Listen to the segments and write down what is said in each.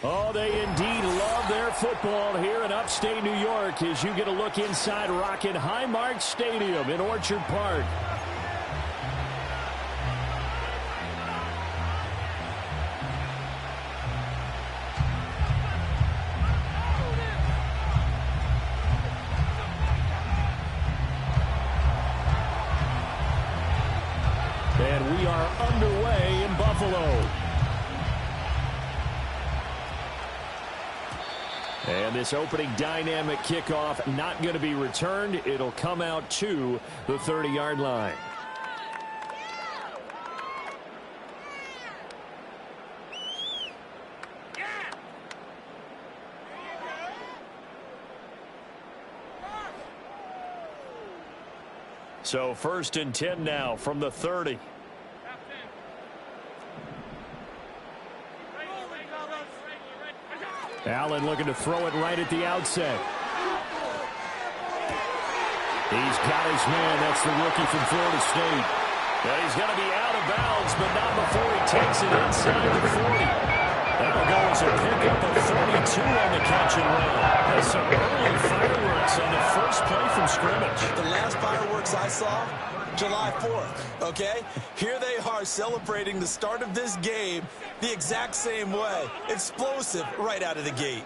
Oh, they indeed love their football here in upstate New York as you get a look inside Rocket Highmark Stadium in Orchard Park. And we are underway in Buffalo. And this opening dynamic kickoff not going to be returned. It'll come out to the 30-yard line. So 1st and 10 now from the 30. Allen looking to throw it right at the outset. He's got his man. That's the rookie from Florida State. And he's going to be out of bounds, but not before he takes it inside the 40. That'll go as a pickup of 32 on the catch and run. That's some early fireworks on the first play from scrimmage. The last fireworks I saw, July 4th, okay? Here they are celebrating the start of this game the exact same way. Explosive right out of the gate.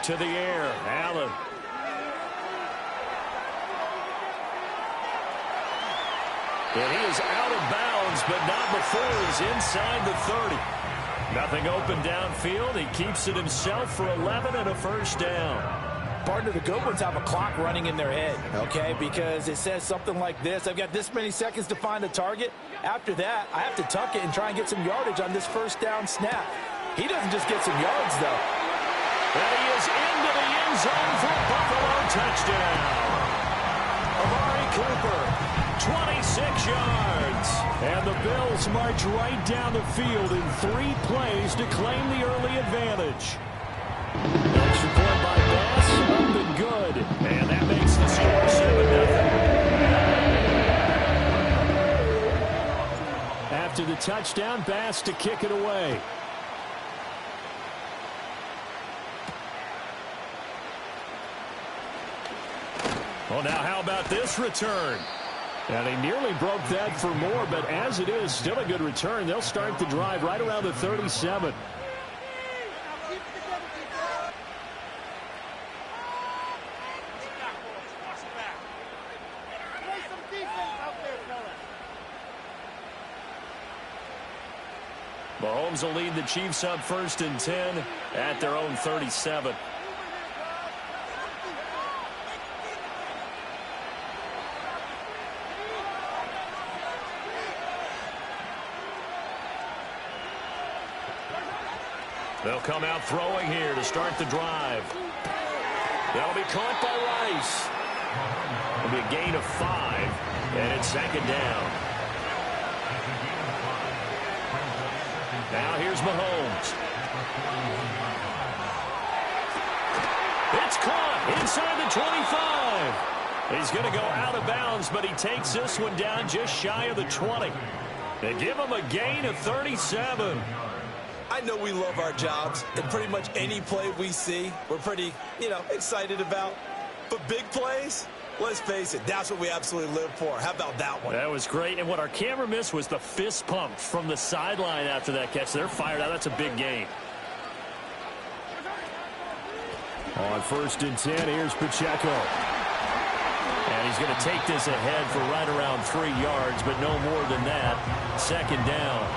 To the air, Allen. And he is out of bounds, but not before he's inside the 30. Nothing open downfield. He keeps it himself for 11 and a first down. Partner, the good ones have a clock running in their head, okay? Because it says something like this. I've got this many seconds to find a target. After that, I have to tuck it and try and get some yardage on this first down snap. He doesn't just get some yards, though. And he is into the end zone for a Buffalo touchdown. Amari Cooper, 26 yards. And the Bills march right down the field in 3 plays to claim the early advantage. Extra point by Bass, up and good. And that makes the score 7-0. After the touchdown, Bass to kick it away. Well, now how about this return? And he nearly broke that for more, but as it is, still a good return. They'll start the drive right around the 37. Mahomes will lead the Chiefs up 1st and 10 at their own 37. They'll come out throwing here to start the drive. That'll be caught by Rice. It'll be a gain of 5, and it's 2nd down. Now here's Mahomes. It's caught inside the 25. He's going to go out of bounds, but he takes this one down just shy of the 20. They give him a gain of 37. I know we love our jobs, and pretty much any play we see, we're pretty, excited about. But big plays, let's face it, that's what we absolutely live for. How about that one? That was great, and what our camera missed was the fist pump from the sideline after that catch. They're fired out. That's a big gain. On 1st and 10, here's Pacheco. And he's going to take this ahead for right around 3 yards, but no more than that. 2nd down.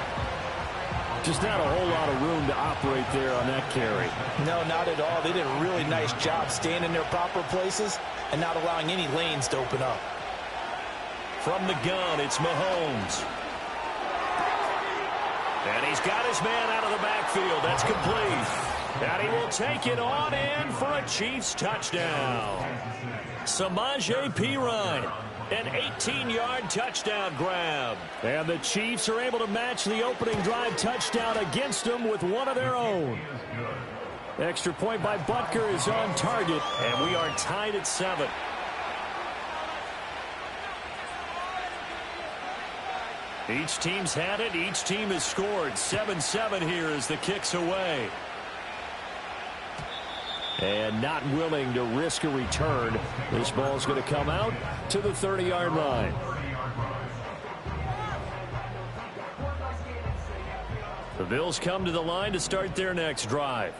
Just not a whole lot of room to operate there on that carry. No, not at all. They did a really nice job staying in their proper places and not allowing any lanes to open up. From the gun, it's Mahomes. And he's got his man out of the backfield. That's complete. And he will take it on in for a Chiefs touchdown. Samaje Perine. An 18-yard touchdown grab. And the Chiefs are able to match the opening drive touchdown against them with one of their own. Extra point by Butker is on target, and we are tied at 7. Each team's had it. Each team has scored. 7-7 here as the kick's away. And not willing to risk a return. This ball's going to come out to the 30-yard line. The Bills come to the line to start their next drive.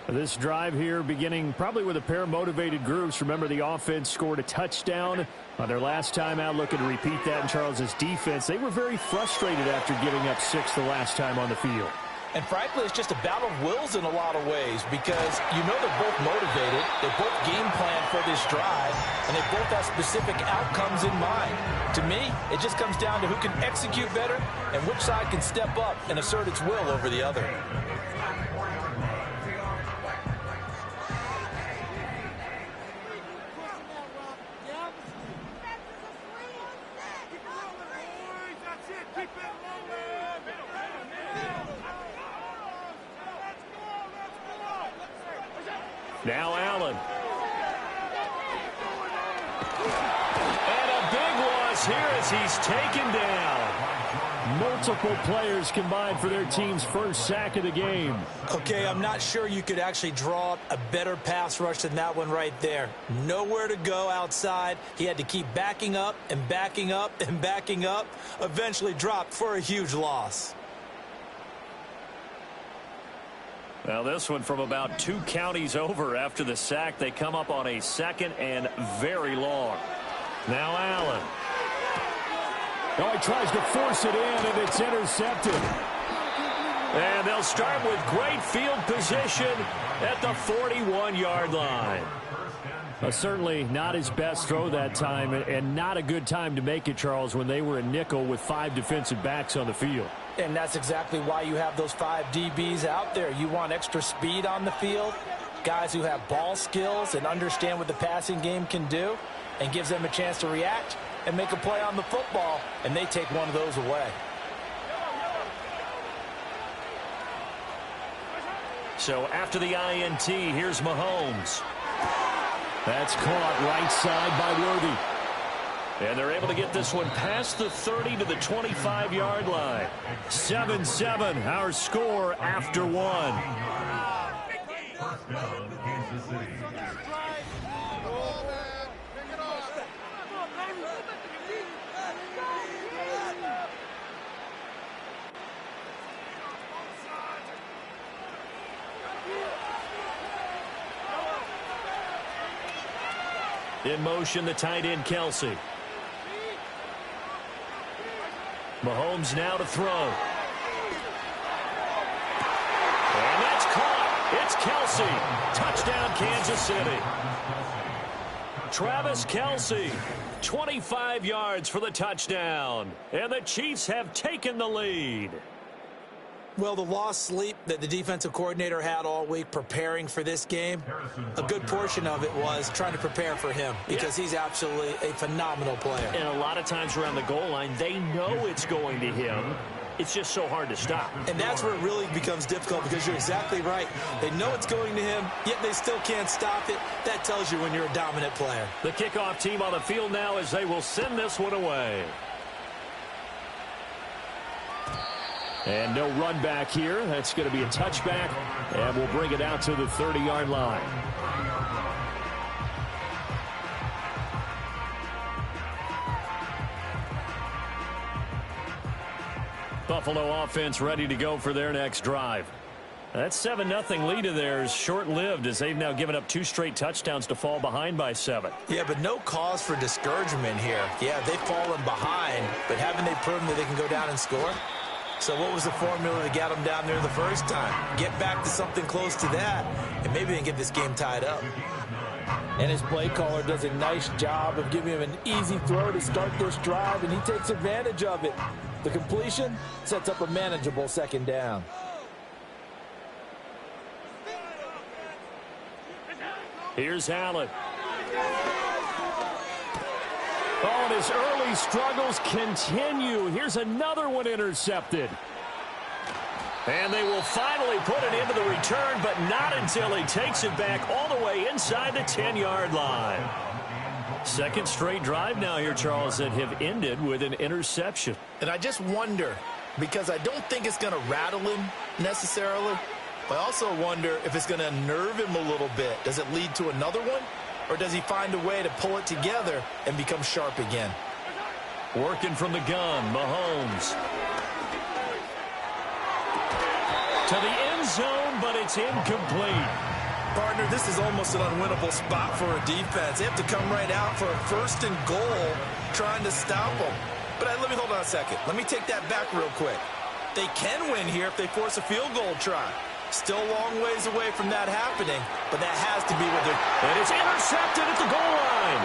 This drive here beginning probably with a pair of motivated groups. Remember, the offense scored a touchdown on their last time out, looking to repeat that in Charles' defense. They were very frustrated after giving up 6 the last time on the field. And frankly, it's just a battle of wills in a lot of ways because you know they're both motivated, they both game plan for this drive, and they both have specific outcomes in mind. To me, it just comes down to who can execute better and which side can step up and assert its will over the other. Now Allen. And a big loss here as he's taken down. Multiple players combined for their team's first sack of the game. Okay, I'm not sure you could actually draw up a better pass rush than that one right there. Nowhere to go outside. He had to keep backing up and backing up and backing up. Eventually dropped for a huge loss. Now this one from about 2 counties over after the sack. They come up on a 2nd and very long. Now Allen. Oh, he tries to force it in, and it's intercepted. And they'll start with great field position at the 41-yard line. Certainly not his best throw that time, and not a good time to make it, Charles, when they were a nickel with 5 defensive backs on the field. And that's exactly why you have those 5 DBs out there. You want extra speed on the field, guys who have ball skills and understand what the passing game can do, and gives them a chance to react and make a play on the football, and they take one of those away. So after the INT, here's Mahomes. That's caught right side by Worthy. And they're able to get this one past the 30 to the 25-yard line. 7-7, our score after 1. In motion, the tight end, Kelsey. Mahomes now to throw. And that's caught. It's Kelsey. Touchdown, Kansas City. Travis Kelsey, 25 yards for the touchdown. And the Chiefs have taken the lead. Well, the lost sleep that the defensive coordinator had all week preparing for this game, a good portion of it was trying to prepare for him because he's absolutely a phenomenal player. And a lot of times around the goal line, they know it's going to him. It's just so hard to stop. And that's where it really becomes difficult because you're exactly right. They know it's going to him, yet they still can't stop it. That tells you when you're a dominant player. The kickoff team on the field now as they will send this one away. And no run back here. That's going to be a touchback, and we'll bring it out to the 30-yard line. Buffalo offense ready to go for their next drive. That 7-0 lead of theirs short-lived as they've now given up 2 straight touchdowns to fall behind by 7. Yeah, but no cause for discouragement here. Yeah, they've fallen behind, but haven't they proven that they can go down and score? So what was the formula that got them down there the first time? Get back to something close to that, and maybe they can get this game tied up. And his play caller does a nice job of giving him an easy throw to start this drive, and he takes advantage of it. The completion sets up a manageable 2nd down. Here's Allen. Oh, and his early struggles continue. Here's another one intercepted. And they will finally put it into the return, but not until he takes it back all the way inside the 10-yard line. 2nd straight drive now here, Charles, that have ended with an interception. And I just wonder, because I don't think it's going to rattle him necessarily, I also wonder if it's going to unnerve him a little bit. Does it lead to another one? Or does he find a way to pull it together and become sharp again? Working from the gun, Mahomes. To the end zone, but it's incomplete. Partner, this is almost an unwinnable spot for a defense. They have to come right out for a 1st and goal trying to stop them. But let me hold on a second. Let me take that back real quick. They can win here if they force a field goal try. Still a long ways away from that happening, but that has to be what they're... And it's intercepted at the goal line.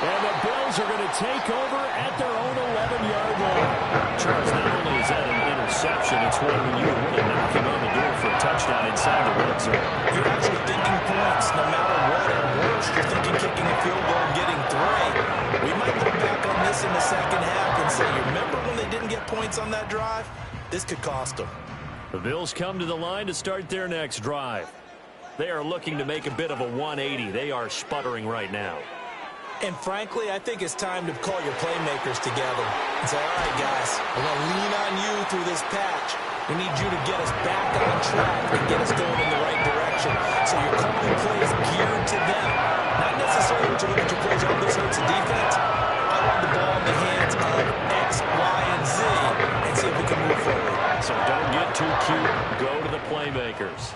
And the Bills are going to take over at their own 11-yard line. Charles, not only is that an interception, it's one when you want to knock him on the door for a touchdown inside the red zone. You're actually thinking points no matter what. At worst, you're thinking kicking a field goal and getting 3. We might look back on this in the second half and say, you remember when they didn't get points on that drive? This could cost them. The Bills come to the line to start their next drive. They are looking to make a bit of a 180. They are sputtering right now. And frankly, I think it's time to call your playmakers together and say, all right, guys, we're going to lean on you through this patch. We need you to get us back on track and get us going in the right direction. So you're calling plays geared to them. Not necessarily to look at your plays, oh, this hurts the defense. I want the ball in the hands of X, Y, and Z and see if we can move forward. So don't get too cute. Go to the playmakers.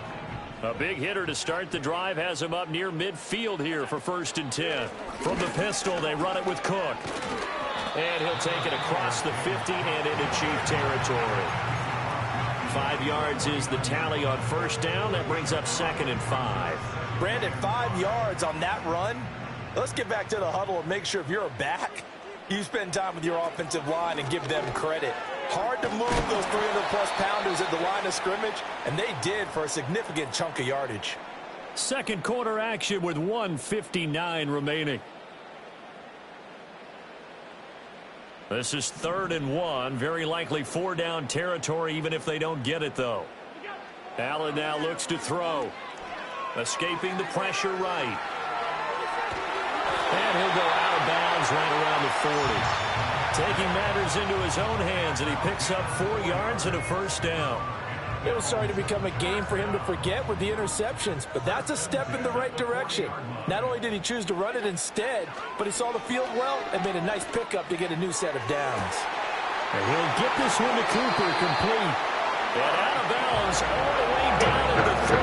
A big hitter to start the drive has him up near midfield here for 1st and 10. From the pistol, they run it with Cook. And he'll take it across the 50 and into Chief territory. 5 yards is the tally on 1st down. That brings up 2nd and 5. Brandon, 5 yards on that run. Let's get back to the huddle and make sure if you're a back, you spend time with your offensive line and give them credit. Hard to move those 300-plus pounders at the line of scrimmage, and they did for a significant chunk of yardage. Second quarter action with 1:59 remaining. This is 3rd and 1. Very likely 4-down territory, even if they don't get it, though. Allen now looks to throw. Escaping the pressure right. And he'll go out of bounds right around the 40. Taking matters into his own hands, and he picks up 4 yards and a 1st down. It was starting to become a game for him to forget with the interceptions, but that's a step in the right direction. Not only did he choose to run it instead, but he saw the field well and made a nice pickup to get a new set of downs. And he'll get this one to Cooper complete. And out of bounds all the way down at the 3.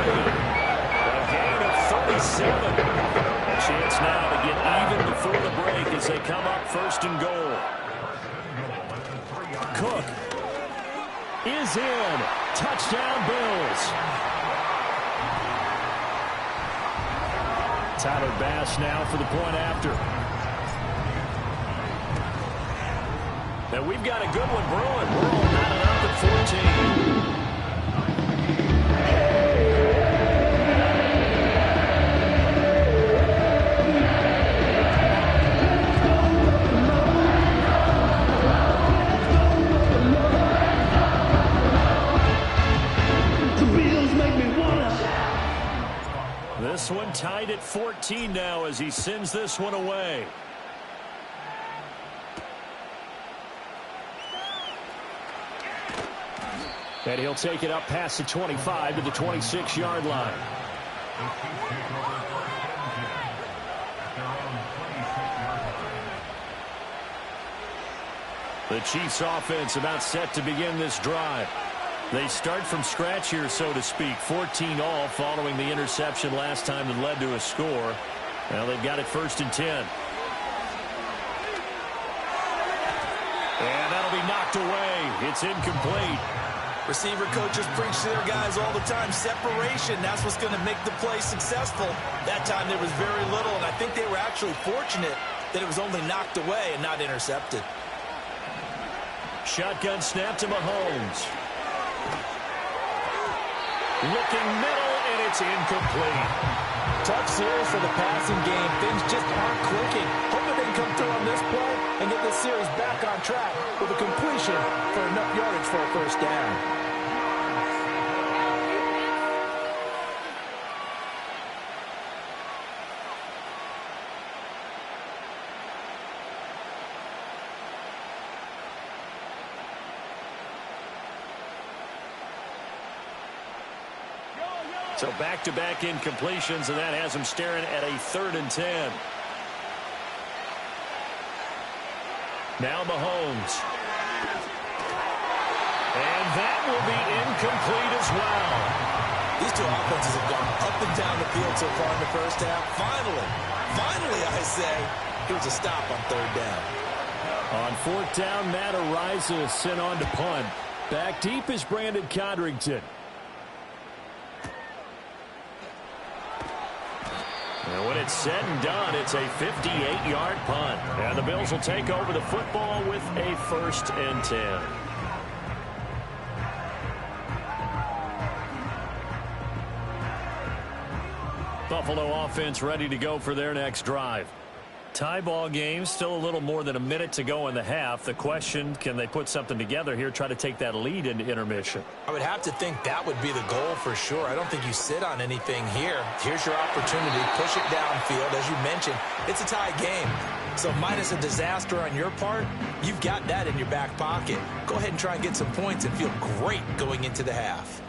A gain of 37. A chance now to get even before the break as they come up 1st and goal. Cook is in. Touchdown, Bills. Tyler Bass now for the point after. Now we've got a good one brewing. We're all knotted up at 14. This one tied at 14 now as he sends this one away. And he'll take it up past the 25 to the 26-yard line. The Chiefs offense about set to begin this drive. They start from scratch here, so to speak. 14 all following the interception last time that led to a score. Well, they've got it 1st and 10. And that'll be knocked away. It's incomplete. Receiver coaches preach to their guys all the time. Separation, that's what's going to make the play successful. That time there was very little, and I think they were actually fortunate that it was only knocked away and not intercepted. Shotgun snap to Mahomes. Looking middle, and it's incomplete. Tough series for the passing game. Things just aren't clicking. Hoping they can come through on this play and get this series back on track with a completion for enough yardage for a 1st down. So back-to-back incompletions, and that has him staring at a 3rd and 10. Now Mahomes. And that will be incomplete as well. These two offenses have gone up and down the field so far in the first half. Finally, I say, here's a stop on 3rd down. On 4th down, Matt Araiza is sent on to punt. Back deep is Brandon Codrington. And when it's said and done, it's a 58-yard punt. And the Bills will take over the football with a 1st and 10. Buffalo offense ready to go for their next drive. Tie ball game, still a little more than a minute to go in the half. The question, can they put something together here, try to take that lead into intermission? I would have to think that would be the goal for sure. I don't think you sit on anything here. Here's your opportunity. Push it downfield. As you mentioned, it's a tie game. So minus a disaster on your part, you've got that in your back pocket. Go ahead and try and get some points and feel great going into the half.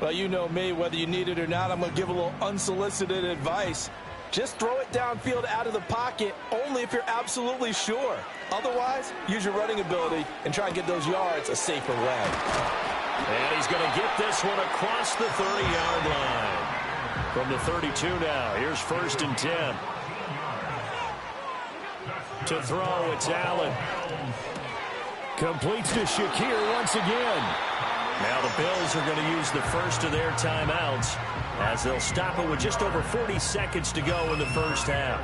Well, you know me, whether you need it or not, I'm going to give a little unsolicited advice. Just throw it downfield out of the pocket only if you're absolutely sure. Otherwise, use your running ability and try and get those yards a safer way. And he's going to get this one across the 30-yard line. From the 32 now, here's 1st and 10. To throw, it's Allen. Completes to Shakir once again. Now the Bills are going to use the first of their timeouts as they'll stop it with just over 40 seconds to go in the first half.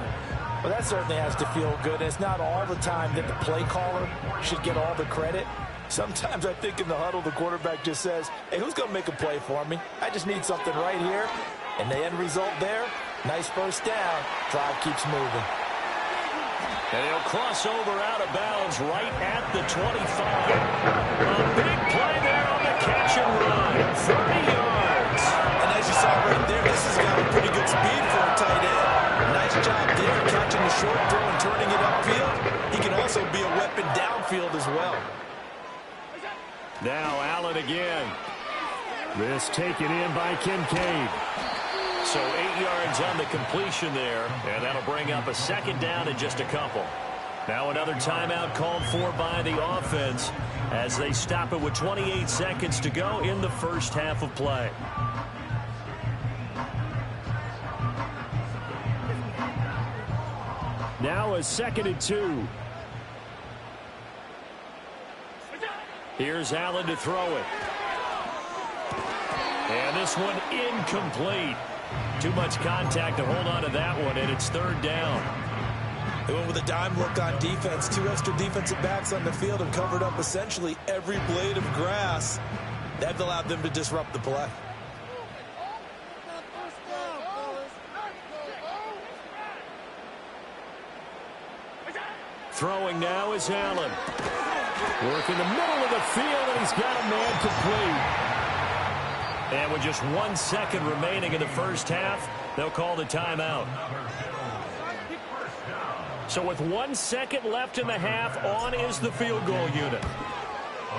Well, that certainly has to feel good. It's not all the time that the play caller should get all the credit. Sometimes I think in the huddle, the quarterback just says, hey, who's going to make a play for me? I just need something right here. And the end result there, nice 1st down. Drive keeps moving. And he'll cross over out of bounds right at the 25. A big play there on the catch and run. 30 yards. And as you saw right there, this has got a pretty good speed for a tight end. Nice job there catching the short throw and turning it upfield. He can also be a weapon downfield as well. Now Allen again. This taken in by Kincaid. So 8 yards on the completion there, and that'll bring up a 2nd down in just a couple. Now another timeout called for by the offense as they stop it with 28 seconds to go in the first half of play. Now a 2nd and 2. Here's Allen to throw it. And this one incomplete. Too much contact to hold on to that one, and it's 3rd down. They went with a dime look on defense. 2 extra defensive backs on the field and covered up essentially every blade of grass. That allowed them to disrupt the play. Throwing now is Allen. Work in the middle of the field, and he's got a man complete. And with just 1 second remaining in the first half, they'll call the timeout. So with 1 second left in the half, on is the field goal unit.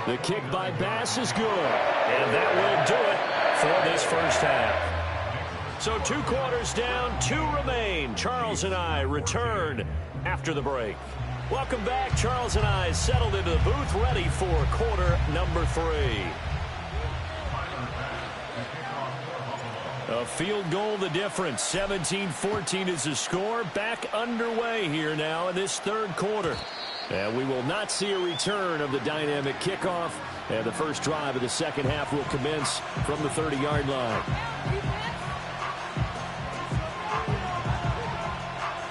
The kick by Bass is good. And that will do it for this first half. So 2 quarters down, 2 remain. Charles and I return after the break. Welcome back. Charles and I settled into the booth, ready for quarter number 3. A field goal the difference. 17-14 is the score. Back underway here now in this 3rd quarter. And we will not see a return of the dynamic kickoff. And the first drive of the 2nd half will commence from the 30-yard line.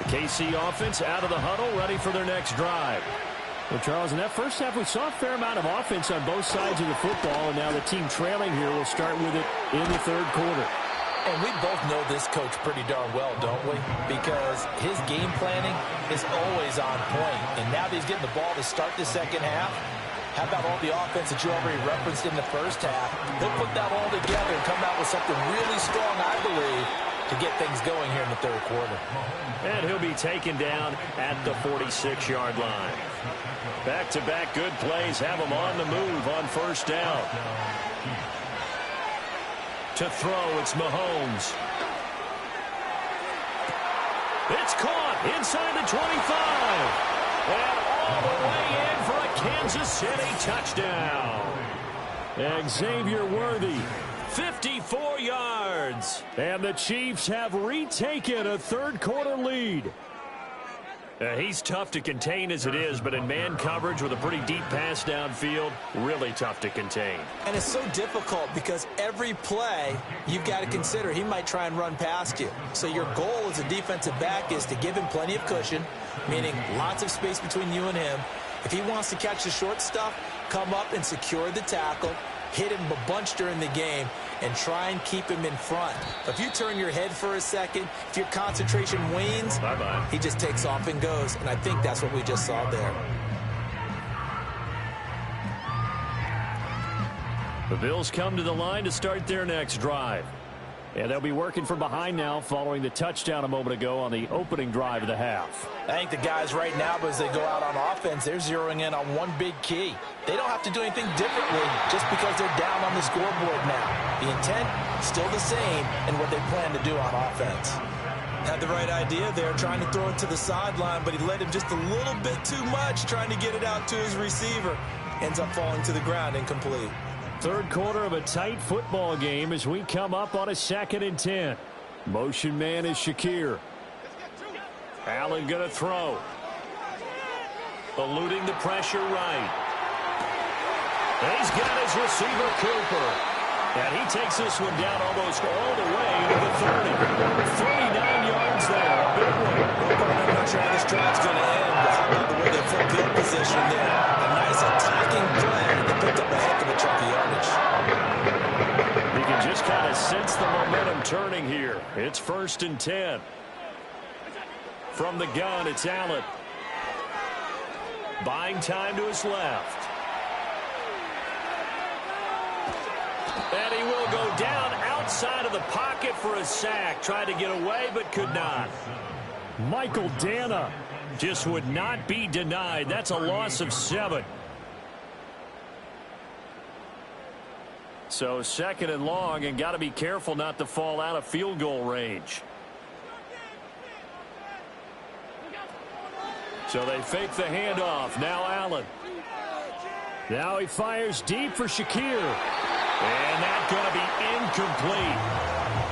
The KC offense out of the huddle, ready for their next drive. Well, Charles, in that first half, we saw a fair amount of offense on both sides of the football. And now the team trailing here will start with it in the 3rd quarter. And we both know this coach pretty darn well, don't we? Because his game planning is always on point. And now that he's getting the ball to start the 2nd half, how about all the offense that you already referenced in the first half? He'll put that all together and come out with something really strong, I believe, to get things going here in the 3rd quarter. And he'll be taken down at the 46-yard line. Back-to-back good plays have him on the move on 1st down. To throw, it's Mahomes. It's caught inside the 25. And all the way in for a Kansas City touchdown. Xavier Worthy, 54 yards. And the Chiefs have retaken a third-quarter lead. He's tough to contain as it is, but in man coverage with a pretty deep pass downfield, really tough to contain. And it's so difficult because every play you've got to consider he might try and run past you. So your goal as a defensive back is to give him plenty of cushion, meaning lots of space between you and him. If he wants to catch the short stuff, come up and secure the tackle, hit him a bunch during the game, and try and keep him in front. If you turn your head for a second, if your concentration wanes, bye-bye, he just takes off and goes. And I think that's what we just saw there. The Bills come to the line to start their next drive. And they'll be working from behind now following the touchdown a moment ago on the opening drive of the half. I think the guys right now, as they go out on offense, they're zeroing in on one big key. They don't have to do anything differently just because they're down on the scoreboard now. The intent, still the same in what they plan to do on offense. Had the right idea there, trying to throw it to the sideline, but he led him just a little bit too much, trying to get it out to his receiver. Ends up falling to the ground, incomplete. Third quarter of a tight football game as we come up on a 2nd and 10. Motion man is Shakir. Allen going to throw. Eluding the pressure right. And he's got his receiver Cooper. And he takes this one down almost all the way to the 30. 39 yards there. A big one. I'm not sure how this drive's going to end, but how about the way they flip field position there? A nice attacking play. They picked up a heck of a chunk of yardage. You can just kind of sense the momentum turning here. It's 1st and 10. From the gun, it's Allen. Buying time to his left. And he will go down outside of the pocket for a sack. Tried to get away, but could not. Michael Dana just would not be denied. That's a loss of 7. So 2nd and long, and got to be careful not to fall out of field goal range. So they fake the handoff. Now Allen. Now he fires deep for Shakir. And that's going to be incomplete.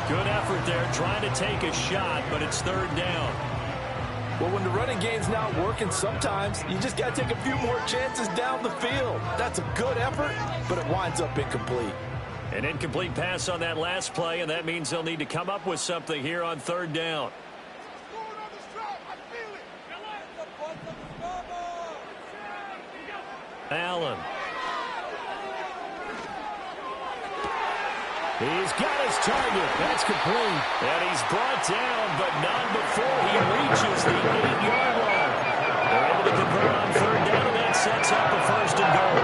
Good effort there trying to take a shot, but it's 3rd down. Well, when the running game's not working, sometimes you just got to take a few more chances down the field. That's a good effort, but it winds up incomplete. An incomplete pass on that last play, and that means they'll need to come up with something here on 3rd down. Allen. He's got his target. That's complete. And he's brought down, but not before he reaches the 8-yard line. They're able to convert on 3rd down, and that sets up a 1st and goal.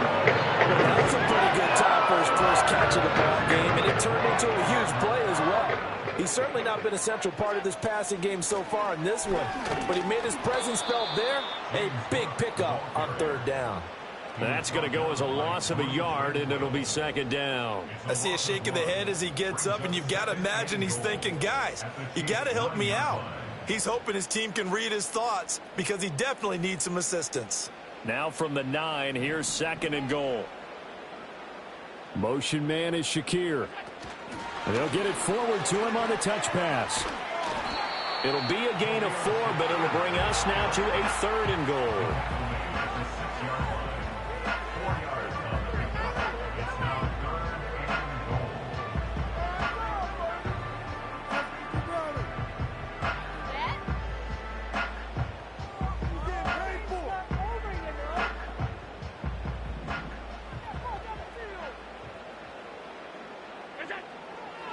That was a pretty good time for his first catch of the ball game, and it turned into a huge play as well. He's certainly not been a central part of this passing game so far in this one, but he made his presence felt there. A big pickup on 3rd down. That's going to go as a loss of a yard, and it'll be 2nd down. I see a shake of the head as he gets up, and you've got to imagine he's thinking, guys, you got to help me out. He's hoping his team can read his thoughts because he definitely needs some assistance. Now from the 9, here's 2nd and goal. Motion man is Shakir. They'll get it forward to him on the touch pass. It'll be a gain of 4, but it'll bring us now to a 3rd and goal.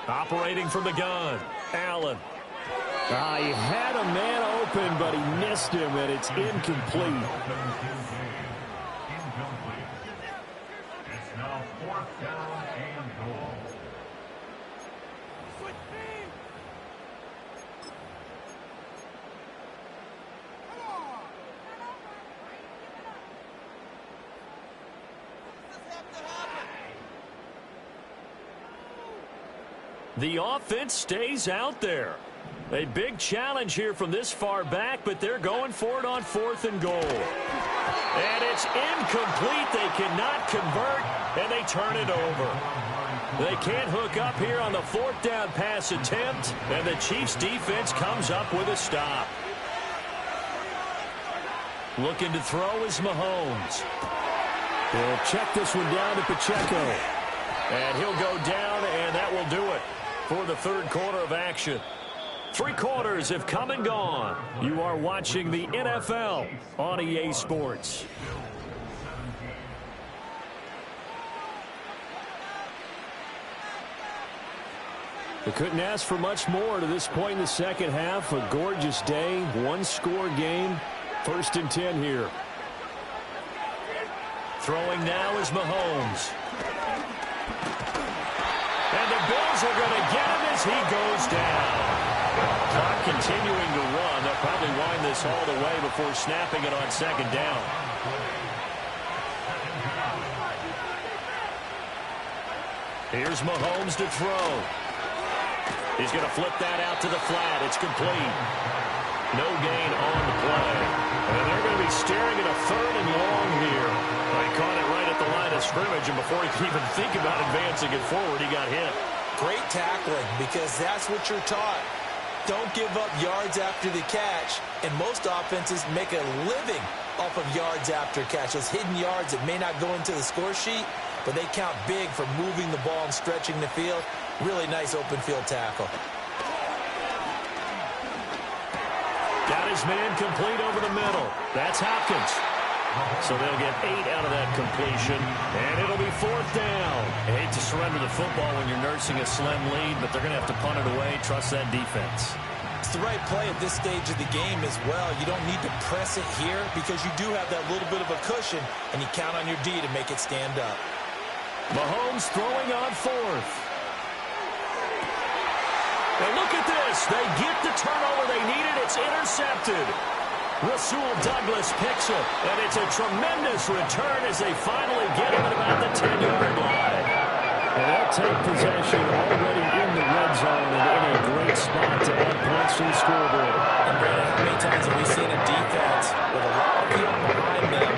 Operating from the gun, Allen. He had a man open, but he missed him, and it's incomplete. It's now 4th down and goal. The offense stays out there. A big challenge here from this far back, but they're going for it on 4th and goal. And it's incomplete. They cannot convert, and they turn it over. They can't hook up here on the 4th down pass attempt, and the Chiefs defense comes up with a stop. Looking to throw is Mahomes. He'll check this one down to Pacheco. And he'll go down, and that will do it for the 3rd quarter of action. 3 quarters have come and gone. You are watching the NFL on EA Sports. They couldn't ask for much more to this point in the second half. A gorgeous day, 1-score game. 1st and 10 here. Throwing now is Mahomes. And the Bills are going to get him as he goes down. Clock continuing to run. They'll probably wind this all the way before snapping it on 2nd down. Here's Mahomes to throw. He's going to flip that out to the flat. It's complete. No gain on the play. And they're going to be staring at a 3rd and long here. He caught it right at the line of scrimmage, and before he could even think about advancing it forward, he got hit. Great tackling, because that's what you're taught. Don't give up yards after the catch, and most offenses make a living off of yards after catch. Those hidden yards that may not go into the score sheet, but they count big for moving the ball and stretching the field. Really nice open field tackle. Got his man complete over the middle. That's Hopkins. So they'll get 8 out of that completion, and it'll be 4th down. I hate to surrender the football when you're nursing a slim lead, but they're going to have to punt it away. Trust that defense. It's the right play at this stage of the game as well. You don't need to press it here because you do have that little bit of a cushion, and you count on your D to make it stand up. Mahomes throwing on 4th. And look at this. They get the turnover they needed. It's intercepted. Rasul Douglas picks it, and it's a tremendous return as they finally get him at about the 10-yard line. And they'll take possession already in the red zone and in a great spot to add points to the scoreboard. And Brandon, how many times have we seen a defense with a lot of people behind them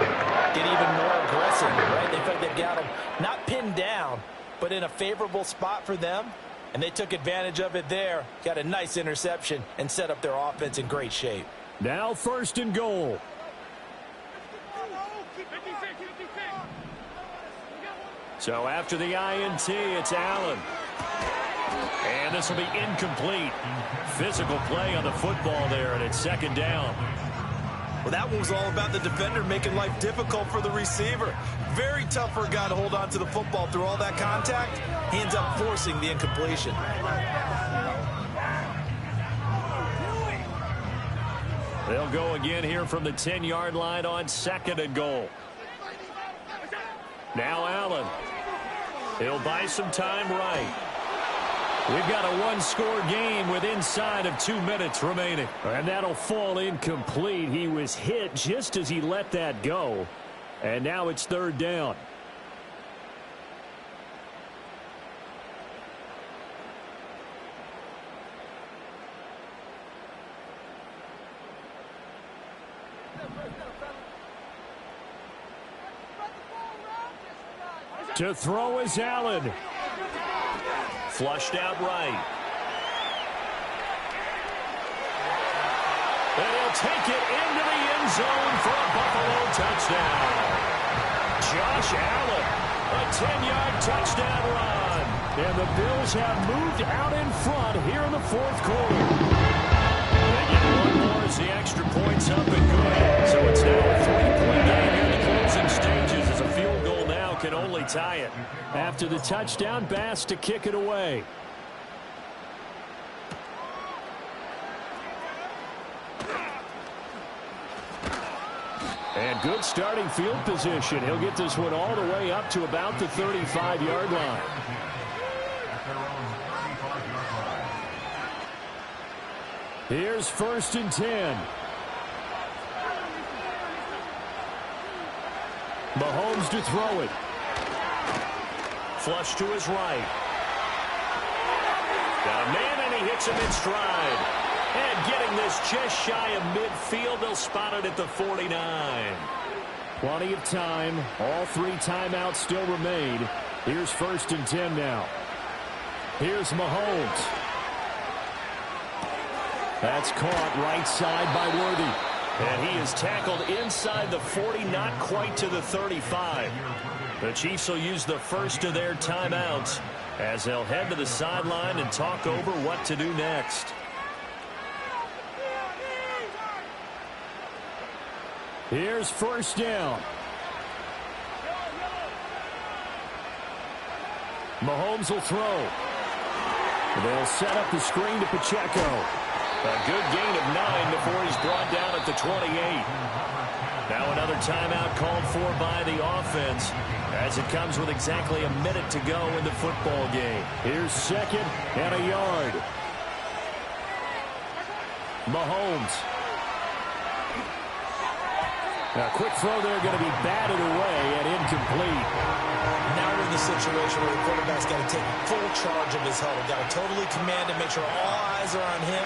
get even more aggressive, right? They feel like they've got them not pinned down, but in a favorable spot for them, and they took advantage of it there, got a nice interception, and set up their offense in great shape. Now 1st and goal. So after the INT, it's Allen. And this will be incomplete. Physical play on the football there, and it's 2nd down. Well, that one was all about the defender making life difficult for the receiver. Very tough for a guy to hold on to the football through all that contact. He ends up forcing the incompletion. They'll go again here from the 10-yard line on 2nd and goal. Now Allen. He'll buy some time right. We've got a 1-score game with inside of 2 minutes remaining. And that'll fall incomplete. He was hit just as he let that go. And now it's 3rd down. To throw is Allen. Flushed out right. And he'll take it into the end zone for a Buffalo touchdown. Josh Allen, a 10-yard touchdown run. And the Bills have moved out in front here in the 4th quarter. They get one more as the extra point's up and good. So it's now a 3-point game here in the closing stages as a field goal now can only tie it. After the touchdown, Bass to kick it away. And good starting field position. He'll get this one all the way up to about the 35-yard line. Here's 1st and 10. Mahomes to throw it. Flush to his right. Got a man, and he hits him in stride. And getting this just shy of midfield, they'll spot it at the 49. Plenty of time. All 3 timeouts still remain. Here's 1st and 10 now. Here's Mahomes. That's caught right side by Worthy. And he is tackled inside the 40, not quite to the 35. The Chiefs will use the first of their timeouts as they'll head to the sideline and talk over what to do next. Here's 1st down. Mahomes will throw. They'll set up the screen to Pacheco. A good gain of 9 before he's brought down at the 28. Now another timeout called for by the offense as it comes with exactly a minute to go in the football game. Here's 2nd and a yard. Mahomes. A quick throw there, going to be batted away and incomplete. Now we're in the situation where the quarterback's got to take full charge of his huddle. Got to totally command and make sure all eyes are on him.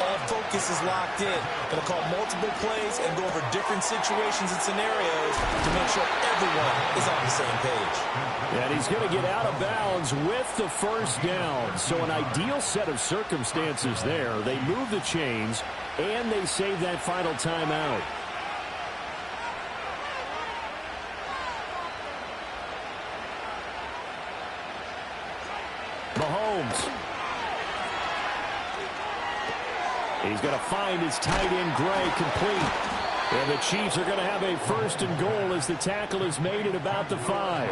All focus is locked in. Going to call multiple plays and go over different situations and scenarios to make sure everyone is on the same page. And he's going to get out of bounds with the 1st down. So an ideal set of circumstances there. They move the chains, and they save that final timeout. Mahomes. He's going to find his tight end, Gray, complete. And the Chiefs are going to have a 1st and goal as the tackle is made at about the 5.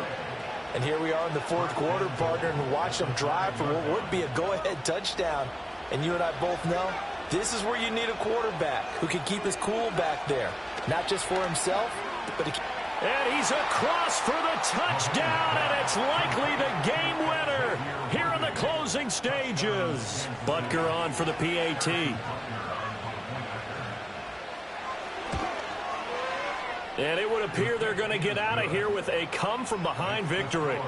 And here we are in the 4th quarter, partner, and watch them drive for what would be a go-ahead touchdown. And you and I both know this is where you need a quarterback who can keep his cool back there. Not just for himself, but and he's across for the touchdown, and it's likely the game winner here in the closing stages. Butker on for the PAT. And it would appear they're going to get out of here with a come-from-behind victory.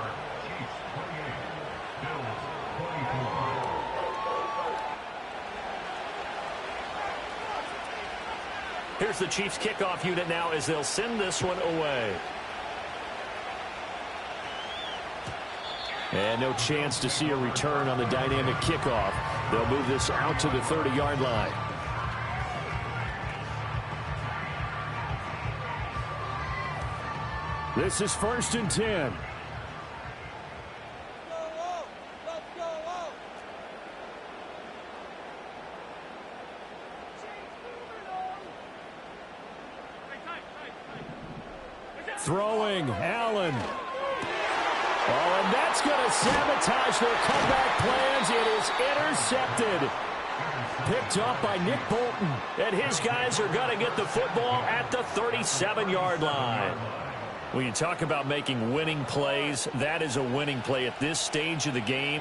Here's the Chiefs kickoff unit now as they'll send this one away. And no chance to see a return on the dynamic kickoff. They'll move this out to the 30-yard line. This is 1st and 10. Throwing, Allen. Oh, and that's going to sabotage their comeback plans. It is intercepted. Picked up by Nick Bolton. And his guys are going to get the football at the 37-yard line. When you talk about making winning plays, that is a winning play at this stage of the game.